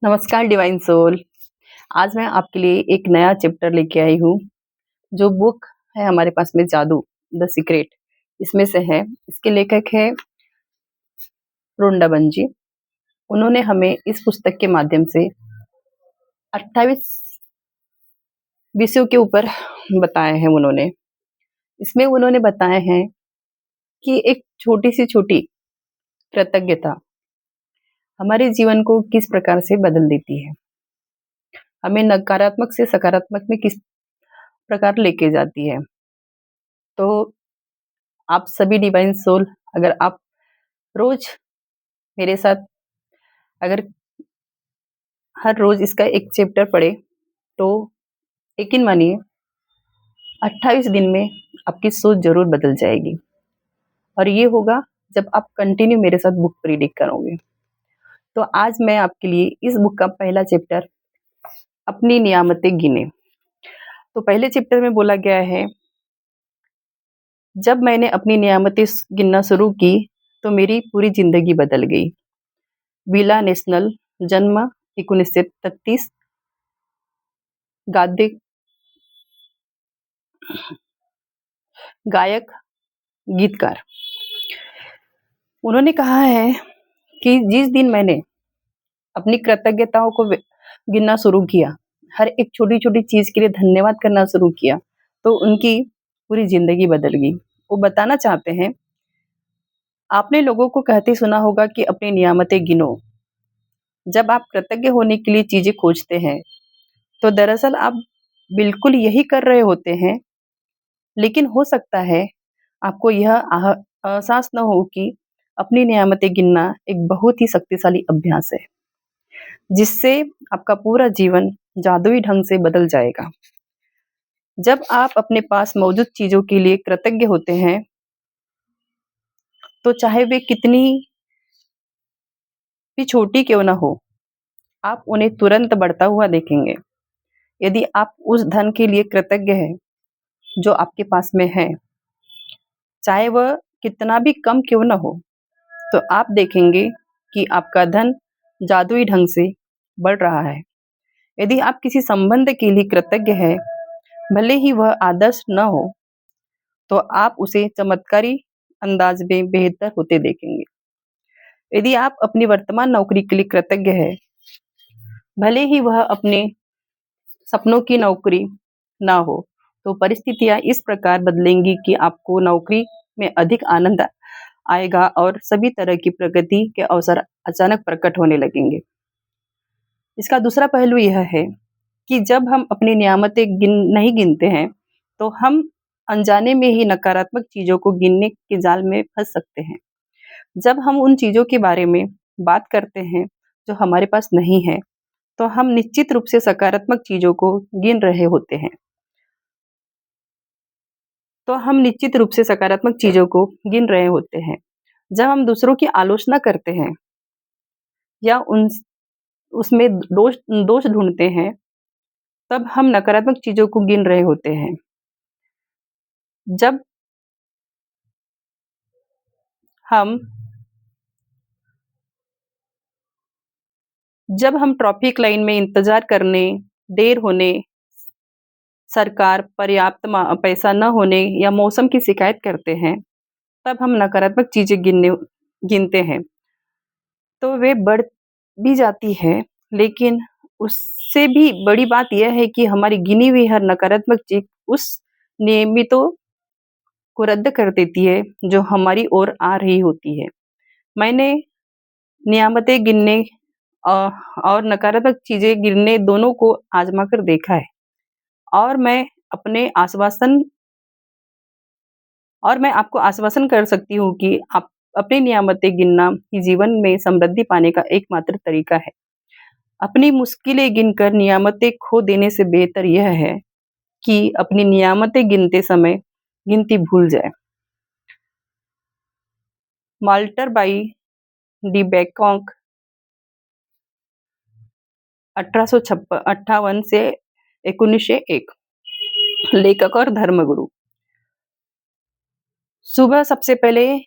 नमस्कार divine soul. आज मैं आपके लिए एक नया चैप्टर लेके आई हूँ। जो बुक है हमारे पास में जादू द सीक्रेट इसमें से है। इसके लेखक है रोंडा बंजी। उन्होंने हमें इस पुस्तक के माध्यम से 28 विषयों के ऊपर बताए हैं। उन्होंने बताए हैं कि एक छोटी सी छोटी कृतज्ञता हमारे जीवन को किस प्रकार से बदल देती है, हमें नकारात्मक से सकारात्मक में किस प्रकार लेके जाती है। तो आप सभी डिवाइन सोल, अगर आप रोज मेरे साथ अगर हर रोज इसका एक चैप्टर पढ़े तो यकीन मानिए 28 दिन में आपकी सोच जरूर बदल जाएगी। और ये होगा जब आप कंटिन्यू मेरे साथ बुक रीडिंग करोगे। तो आज मैं आपके लिए इस बुक का पहला चैप्टर अपनी नियामतें गिने। तो पहले चैप्टर में बोला गया है, जब मैंने अपनी नियामतें गिनना शुरू की तो मेरी पूरी जिंदगी बदल गई। विला नेशनल, जन्म 1933, गाद्य गायक, गीतकार। उन्होंने कहा है कि जिस दिन मैंने अपनी कृतज्ञताओं को गिनना शुरू किया, हर एक छोटी छोटी चीज के लिए धन्यवाद करना शुरू किया, तो उनकी पूरी जिंदगी बदल गई। वो बताना चाहते हैं, आपने लोगों को कहते सुना होगा कि अपनी नियामतें गिनो। जब आप कृतज्ञ होने के लिए चीजें खोजते हैं तो दरअसल आप बिल्कुल यही कर रहे होते हैं, लेकिन हो सकता है आपको यह एहसास न हो कि अपनी नियामतें गिनना एक बहुत ही शक्तिशाली अभ्यास है, जिससे आपका पूरा जीवन जादुई ढंग से बदल जाएगा। जब आप अपने पास मौजूद चीजों के लिए कृतज्ञ होते हैं, तो चाहे वे कितनी भी छोटी क्यों न हो, आप उन्हें तुरंत बढ़ता हुआ देखेंगे। यदि आप उस धन के लिए कृतज्ञ हैं जो आपके पास में है, चाहे वह कितना भी कम क्यों न हो, तो आप देखेंगे कि आपका धन जादुई ढंग से बढ़ रहा है। यदि आप किसी संबंध के लिए कृतज्ञ हैं, भले ही वह आदर्श न हो, तो आप उसे चमत्कारी अंदाज में बेहतर होते देखेंगे। यदि आप अपनी वर्तमान नौकरी के लिए कृतज्ञ हैं, भले ही वह अपने सपनों की नौकरी ना हो, तो परिस्थितियां इस प्रकार बदलेंगी कि आपको नौकरी में अधिक आनंद आएगा और सभी तरह की प्रगति के अवसर अचानक प्रकट होने लगेंगे। इसका दूसरा पहलू यह है कि जब हम अपनी नियामतें नहीं गिनते हैं, तो हम अनजाने में ही नकारात्मक चीजों को गिनने के जाल में फंस सकते हैं। जब हम उन चीजों के बारे में बात करते हैं जो हमारे पास नहीं है, तो हम निश्चित रूप से सकारात्मक चीजों को गिन रहे होते हैं। जब हम दूसरों की आलोचना करते हैं या उसमें दोष दोष ढूंढते हैं, तब हम नकारात्मक चीजों को गिन रहे होते हैं। जब हम ट्रैफिक लाइन में इंतजार करने, देर होने, सरकार पर्याप्त पैसा न होने या मौसम की शिकायत करते हैं, तब हम नकारात्मक चीजें गिनते हैं। तो वे बढ़ भी जाती है, लेकिन उससे भी बड़ी बात यह है कि हमारी गिनी हुई हर नकारात्मक चीज उस नियमितों को रद्द कर देती है जो हमारी ओर आ रही होती है। मैंने नियामतें गिनने और नकारात्मक चीजें गिनने दोनों को आजमा कर देखा है, और मैं आपको आश्वासन कर सकती हूँ कि आप अपनी नियामतें गिनना ही जीवन में समृद्धि पाने का एकमात्र तरीका है। अपनी मुश्किलें गिनकर नियामतें खो देने से बेहतर यह है कि अपनी नियामतें गिनते समय गिनती भूल जाए। माल्टर बाई डी बैकॉक 1858 से 1901, लेखक और धर्मगुरु। सुबह सबसे पहले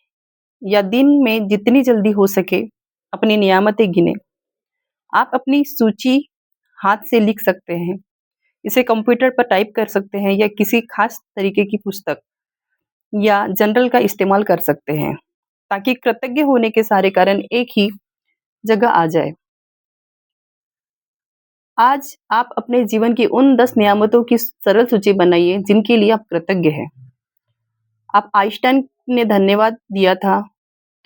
या दिन में जितनी जल्दी हो सके अपनी नियामतें गिने। आप अपनी सूची हाथ से लिख सकते हैं, इसे कंप्यूटर पर टाइप कर सकते हैं या किसी खास तरीके की पुस्तक या जर्नल का इस्तेमाल कर सकते हैं, ताकि कृतज्ञ होने के सारे कारण एक ही जगह आ जाए। आज आप अपने जीवन की उन 10 नियामतों की सरल सूची बनाइए जिनके लिए आप कृतज्ञ हैं। आप आइंस्टाइन ने धन्यवाद दिया था,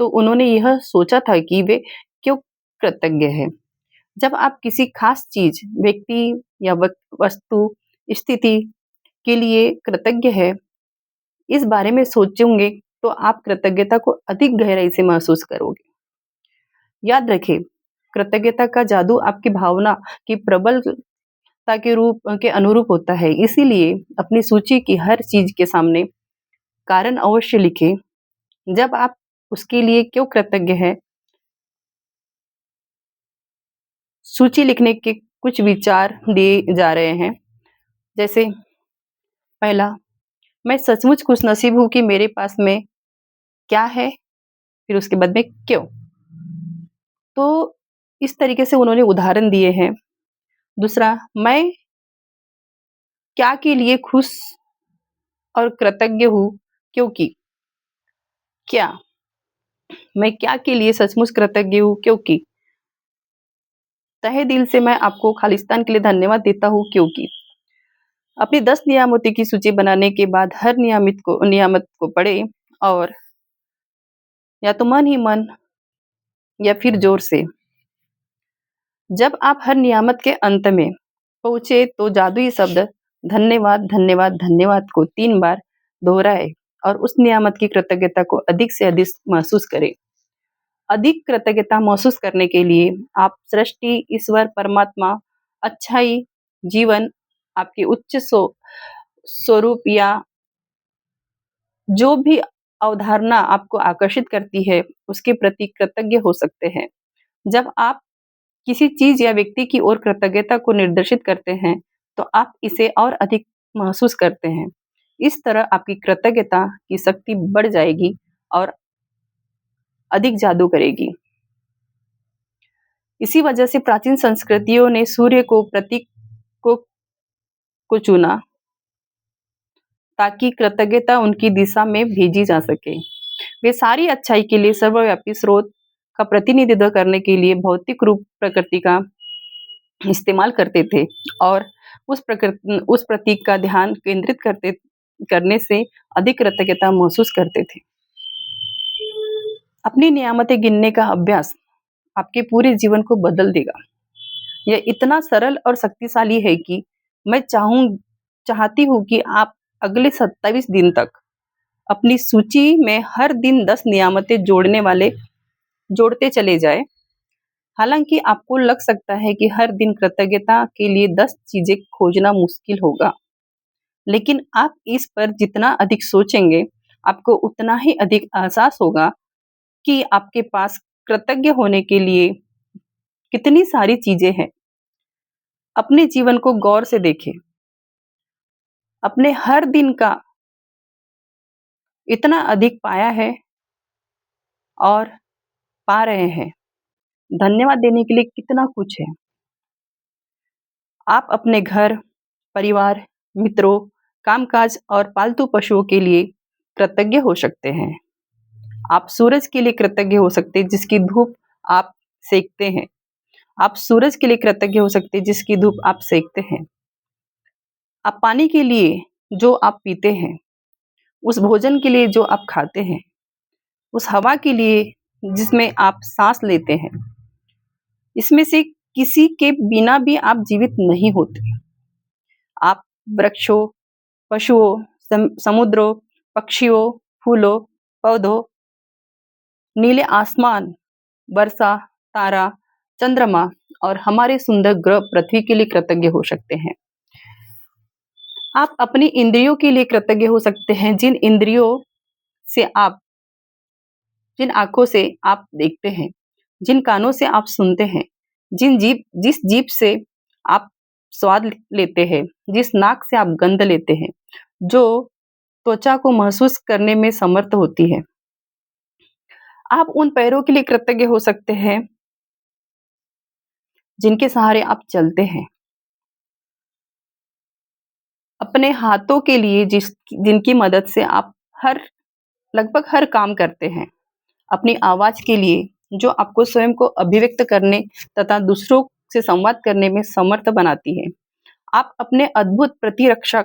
तो उन्होंने यह सोचा था कि वे क्यों कृतज्ञ हैं। जब आप किसी खास चीज, व्यक्ति या वस्तु, स्थिति के लिए कृतज्ञ हैं, इस बारे में सोचोगे, तो आप कृतज्ञता को अधिक गहराई से महसूस करोगे। याद रखें, कृतज्ञता का जादू आपकी भावना की प्रबलता के रूप के अनुरूप होता है। इसीलिए अपनी सूची की हर चीज के सामने कारण अवश्य लिखें। जब आप उसके लिए क्यों कृतज्ञ हैं, सूची लिखने के कुछ विचार दिए जा रहे हैं। जैसे पहला, मैं सचमुच खुशनसीब हूँ कि मेरे पास में क्या है। फिर उसके बाद में क्यों। तो इस तरीके से उन्होंने उदाहरण दिए हैं। दूसरा, मैं क्या के लिए खुश और कृतज्ञ हूँ क्योंकि। क्या, मैं क्या के लिए सचमुच कृतज्ञ हूँ क्योंकि। तहे दिल से मैं आपको खालिस्तान के लिए धन्यवाद देता हूँ क्योंकि। अपनी 10 नियामतों की सूची बनाने के बाद हर नियामत को पढ़े और या तो मन ही मन या फिर जोर से। जब आप हर नियामत के अंत में पहुंचे, तो जादुई शब्द धन्यवाद धन्यवाद धन्यवाद को 3 बार दोहराए और उस नियामत की कृतज्ञता को अधिक से अधिक महसूस करें। अधिक कृतज्ञता महसूस करने के लिए आप सृष्टि, ईश्वर, परमात्मा, अच्छाई, जीवन, आपके उच्च स्वरूप या जो भी अवधारणा आपको आकर्षित करती है, उसके प्रति कृतज्ञ हो सकते हैं। जब आप किसी चीज या व्यक्ति की ओर कृतज्ञता को निर्देशित करते हैं, तो आप इसे और अधिक महसूस करते हैं। इस तरह आपकी कृतज्ञता की शक्ति बढ़ जाएगी और अधिक जादू करेगी। इसी वजह से प्राचीन संस्कृतियों ने सूर्य को प्रतीक को, को चुना, ताकि कृतज्ञता उनकी दिशा में भेजी जा सके। वे सारी अच्छाई के लिए सर्वव्यापी स्रोत का प्रतिनिधित्व करने के लिए भौतिक रूप प्रकृति का इस्तेमाल करते थे और उस प्रतीक का ध्यान केंद्रित करने से अधिक कृतज्ञता महसूस करते थे। अपनी नियामतें गिनने का अभ्यास आपके पूरे जीवन को बदल देगा। यह इतना सरल और शक्तिशाली है कि मैं चाहती हूँ कि आप अगले 27 दिन तक अपनी सूची में हर दिन 10 नियामतें जोड़ते चले जाएं। हालांकि आपको लग सकता है कि हर दिन कृतज्ञता के लिए 10 चीजें खोजना मुश्किल होगा, लेकिन आप इस पर जितना अधिक सोचेंगे, आपको उतना ही अधिक एहसास होगा कि आपके पास कृतज्ञ होने के लिए कितनी सारी चीजें हैं। अपने जीवन को गौर से देखें। अपने हर दिन का इतना अधिक पाया है और पा रहे हैं। धन्यवाद देने के लिए कितना कुछ है। आप अपने घर, परिवार, मित्रों, कामकाज और पालतू पशुओं के लिए कृतज्ञ हो सकते हैं। आप सूरज के लिए कृतज्ञ हो सकते हैं जिसकी धूप आप सेकते हैं। आप सूरज के लिए कृतज्ञ हो सकते हैं जिसकी धूप आप सेकते हैं। आप पानी के लिए जो आप पीते हैं, उस भोजन के लिए जो आप खाते हैं, उस हवा के लिए जिसमें आप सांस लेते हैं। इसमें से किसी के बिना भी आप जीवित नहीं होते। आप वृक्षों, पशुओं, समुद्रों, पक्षियों, फूलों, पौधों, नीले आसमान, वर्षा, तारा, चंद्रमा और हमारे सुंदर ग्रह पृथ्वी के लिए कृतज्ञ हो सकते हैं। आप अपनी इंद्रियों के लिए कृतज्ञ हो सकते हैं, जिन आंखों से आप देखते हैं, जिन कानों से आप सुनते हैं, जिस जीभ से आप स्वाद लेते हैं, जिस नाक से आप गंध लेते हैं, जो त्वचा को महसूस करने में समर्थ होती है। आप उन पैरों के लिए कृतज्ञ हो सकते हैं जिनके सहारे आप चलते हैं। अपने हाथों के लिए जिनकी मदद से आप हर लगभग हर काम करते हैं। अपनी आवाज़ के लिए जो आपको स्वयं को अभिव्यक्त करने तथा दूसरों से संवाद करने में समर्थ बनाती है। आप अपने अद्भुत प्रतिरक्षा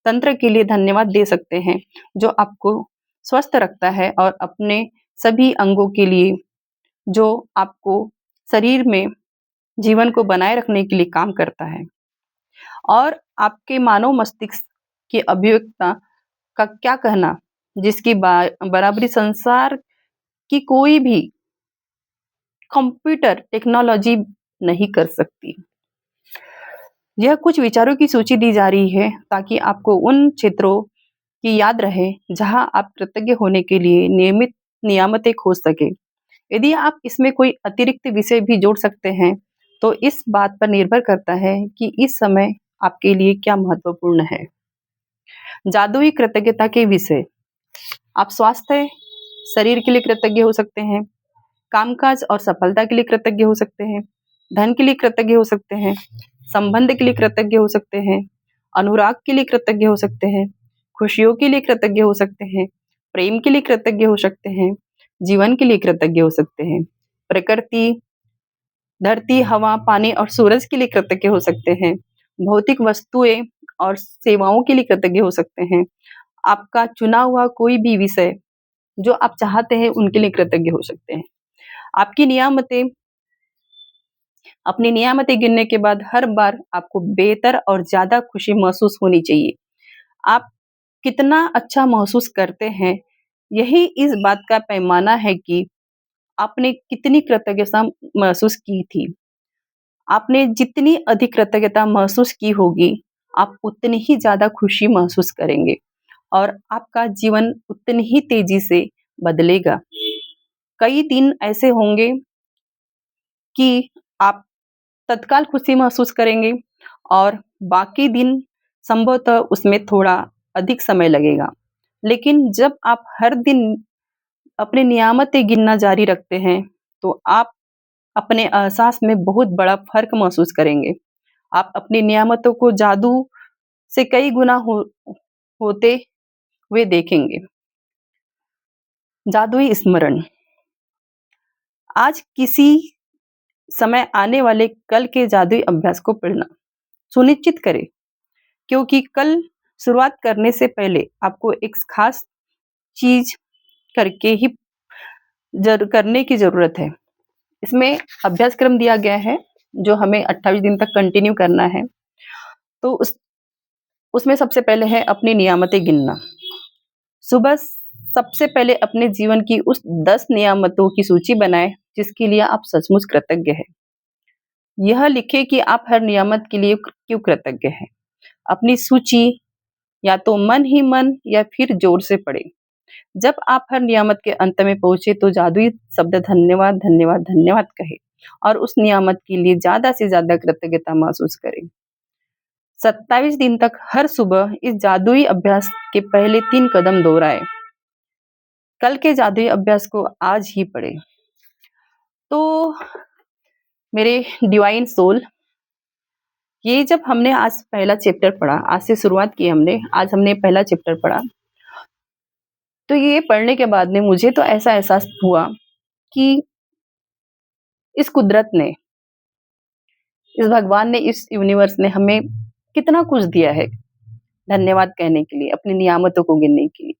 तंत्र के लिए धन्यवाद दे सकते हैं, जो आपको स्वस्थ रखता है और अपने सभी अंगों के लिए जो आपको शरीर में जीवन को बनाए रखने के लिए काम करता है। और आपके मानव मस्तिष्क की अभिव्यक्ता का क्या कहना, जिसकी बराबरी संसार की कोई भी कंप्यूटर टेक्नोलॉजी नहीं कर सकती। यह कुछ विचारों की सूची दी जा रही है ताकि आपको उन क्षेत्रों की याद रहे जहां आप कृतज्ञ होने के लिए नियमित नियामतें खोज सके। यदि आप इसमें कोई अतिरिक्त विषय भी जोड़ सकते हैं, तो इस बात पर निर्भर करता है कि इस समय आपके लिए क्या महत्वपूर्ण है। जादुई कृतज्ञता के विषय। आप स्वास्थ्य, शरीर के लिए कृतज्ञ हो सकते हैं, कामकाज और सफलता के लिए कृतज्ञ हो सकते हैं, धन के लिए कृतज्ञ हो सकते हैं, संबंध के लिए कृतज्ञ हो सकते हैं, अनुराग के लिए कृतज्ञ हो सकते हैं, खुशियों के लिए कृतज्ञ हो सकते हैं, प्रेम के लिए कृतज्ञ हो सकते हैं, जीवन के लिए कृतज्ञ हो सकते हैं, प्रकृति, धरती, हवा, पानी और सूरज के लिए कृतज्ञ हो सकते हैं, भौतिक वस्तुएं और सेवाओं के लिए कृतज्ञ हो सकते हैं, आपका चुना हुआ कोई भी विषय जो आप चाहते हैं उनके लिए कृतज्ञ हो सकते हैं। आपकी नियामतें अपनी नियामतें गिनने के बाद हर बार आपको बेहतर और ज़्यादा खुशी महसूस होनी चाहिए। आप कितना अच्छा महसूस करते हैं, यही इस बात का पैमाना है कि आपने कितनी कृतज्ञता महसूस की थी। आपने जितनी अधिक कृतज्ञता महसूस की होगी, आप उतनी ही ज़्यादा खुशी महसूस करेंगे और आपका जीवन उतनी ही तेज़ी से बदलेगा। कई दिन ऐसे होंगे कि आप तत्काल खुशी महसूस करेंगे और बाकी दिन संभवतः उसमें थोड़ा अधिक समय लगेगा। लेकिन जब आप हर दिन अपनी नियामतें गिनना जारी रखते हैं, तो आप अपने एहसास में बहुत बड़ा फ़र्क महसूस करेंगे। आप अपनी नियामतों को जादू से कई गुना होते हुए देखेंगे। जादुई स्मरण। आज किसी समय आने वाले कल के जादुई अभ्यास को पढ़ना सुनिश्चित करें, क्योंकि कल शुरुआत करने से पहले आपको एक खास चीज करके ही करने की जरूरत है। इसमें अभ्यासक्रम दिया गया है जो हमें 28 दिन तक कंटिन्यू करना है। तो उसमें सबसे पहले है अपनी नियामतें गिनना। सुबह सबसे पहले अपने जीवन की उस 10 नियामतों की सूची बनाएं जिसके लिए आप सचमुच कृतज्ञ हैं। यह लिखें कि आप हर नियामत के लिए क्यों कृतज्ञ हैं। अपनी सूची या तो मन ही मन या फिर जोर से पढ़ें। जब आप हर नियामत के अंत में पहुंचे तो जादुई शब्द धन्यवाद धन्यवाद धन्यवाद कहे और उस नियामत के लिए ज्यादा से ज्यादा कृतज्ञता महसूस करें। 27 दिन तक हर सुबह इस जादुई अभ्यास के पहले 3 कदम दोहराएं। कल के जादुई अभ्यास को आज ही पढ़ें। तो मेरे डिवाइन सोल, ये जब हमने आज पहला चैप्टर पढ़ा, आज से शुरुआत की हमने, आज हमने पहला चैप्टर पढ़ा, तो ये पढ़ने के बाद में मुझे तो ऐसा एहसास हुआ कि इस कुदरत ने, इस भगवान ने, इस यूनिवर्स ने हमें कितना कुछ दिया है धन्यवाद कहने के लिए, अपनी नियामतों को गिनने के लिए।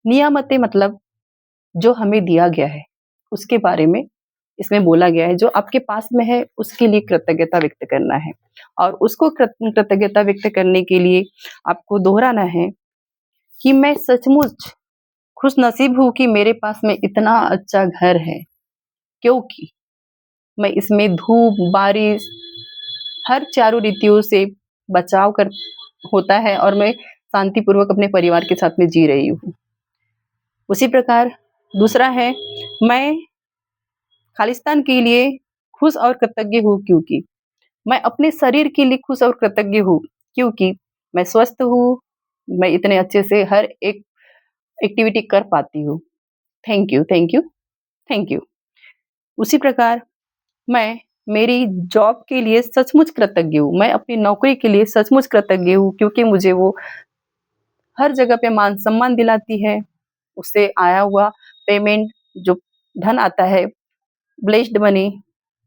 नियामतें मतलब जो हमें दिया गया है उसके बारे में इसमें बोला गया है। जो आपके पास में है उसके लिए कृतज्ञता व्यक्त करना है और उसको कृतज्ञता व्यक्त करने के लिए आपको दोहराना है कि मैं सचमुच खुश नसीब हूँ कि मेरे पास में इतना अच्छा घर है, क्योंकि मैं इसमें धूप, बारिश, हर चारों ऋतुओं से बचाव कर होता है और मैं शांतिपूर्वक अपने परिवार के साथ में जी रही हूँ। उसी प्रकार दूसरा है, मैं खालिस्तान के लिए खुश और कृतज्ञ हूँ, क्योंकि मैं अपने शरीर के लिए खुश और कृतज्ञ हूँ, क्योंकि मैं स्वस्थ हूँ, मैं इतने अच्छे से हर एक एक्टिविटी कर पाती हूँ। Thank you, thank you, thank you. उसी प्रकार मैं मेरी जॉब के लिए सचमुच कृतज्ञ हूँ। मैं अपनी नौकरी के लिए सचमुच कृतज्ञ हूँ क्योंकि मुझे वो हर जगह पे मान-सम्मान दिलाती है। उससे आया हुआ पेमेंट जो धन आता है, ब्लेस्ड मनी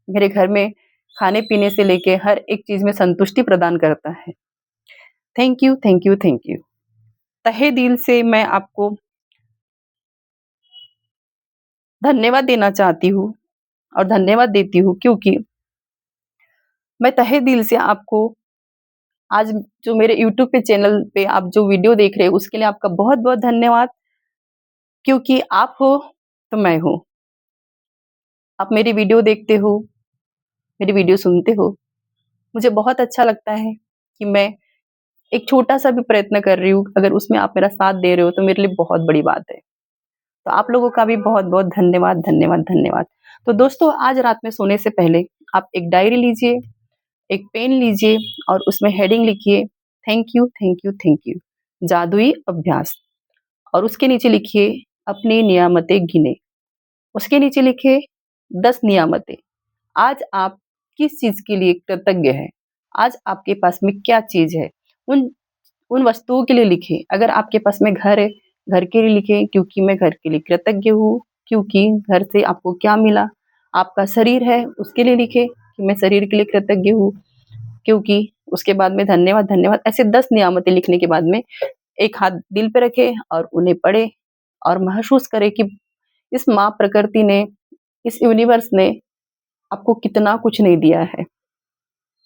मेरे घर में खाने-पीने से लेके हर एक चीज़ में संतुष्टि प्रदान करता है। Thank you, thank you, thank you. तहे दिल से मैं आपको धन्यवाद देना चाहती हूँ और धन्यवाद देती हूँ क्योंकि मैं तहे दिल से आपको आज जो मेरे यूट्यूब पे चैनल पे आप जो वीडियो देख रहे हो उसके लिए आपका बहुत-बहुत धन्यवाद क्योंकि आप हो तो मैं हूँ। आप मेरी वीडियो देखते हो, मेरी वीडियो सुनते हो। मुझे बहुत अच्छा लगता है कि मैं एक छोटा-सा भी प्रयत्न कर रही हूँ, अगर उसमें आप मेरा साथ दे रहे हो तो मेरे लिए बहुत बड़ी बात है। तो आप लोगों का भी बहुत-बहुत धन्यवाद, धन्यवाद, धन्यवाद। तो दोस्तों आज रात में सोने से पहले आप एक डायरी लीजिए, एक पेन लीजिए और उसमें हेडिंग लिखिए thank you, thank you, thank you. जादुई अभ्यास और उसके नीचे लिखिए अपनी नियामतें गिने। उसके नीचे लिखिए 10 नियामतें। आज आप किस चीज़ के लिए कृतज्ञ हैं? आज आपके पास में क्या चीज़ है? उन उन वस्तुओं के लिए लिखें। अगर आपके पास में घर है, घर के लिए लिखें क्योंकि मैं घर के लिए कृतज्ञ हूँ, क्योंकि घर से आपको क्या मिला? आपका शरीर है, उसके लिए लिखें कि मैं शरीर के लिए कृतज्ञ हूँ, क्योंकि उसके बाद में धन्यवाद, धन्यवाद ऐसे 10 नियामतें लिखने के बाद में एक हाथ दिल पे रखें और उन्हें पढ़ें और महसूस करें कि इस माँ प्रकृति ने, इस यूनिवर्स ने आपको कितना कुछ नहीं दिया है।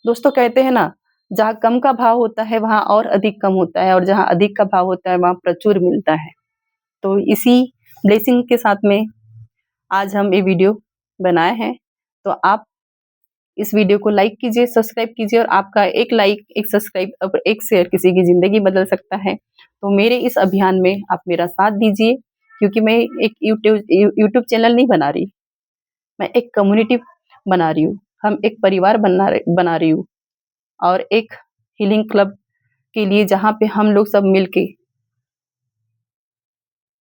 दोस्तों कहते हैं ना, जहाँ कम का भाव होता है वहाँ और अधिक कम होता है और जहाँ अधिक का भाव होता है वहाँ प्रचुर मिलता है। तो इसी ब्लेसिंग के साथ में आज हम ये वीडियो बनाए हैं। तो आप इस वीडियो को लाइक कीजिए, सब्सक्राइब कीजिए और आपका एक लाइक, एक सब्सक्राइब और एक शेयर किसी की ज़िंदगी बदल सकता है। तो मेरे इस अभियान में आप मेरा साथ दीजिए क्योंकि मैं एक यूट्यूब चैनल नहीं बना रही, मैं एक कम्युनिटी बना रही हूँ। हम एक परिवार बना रही हूँ और एक हीलिंग क्लब के लिए जहाँ पे हम लोग सब मिलके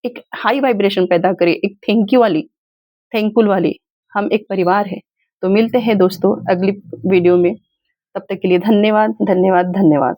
एक हाई वाइब्रेशन पैदा करें, एक थैंक यू वाली, थैंकफुल वाली, हम एक परिवार है। तो मिलते हैं दोस्तों अगली वीडियो में, तब तक के लिए धन्यवाद, धन्यवाद, धन्यवाद।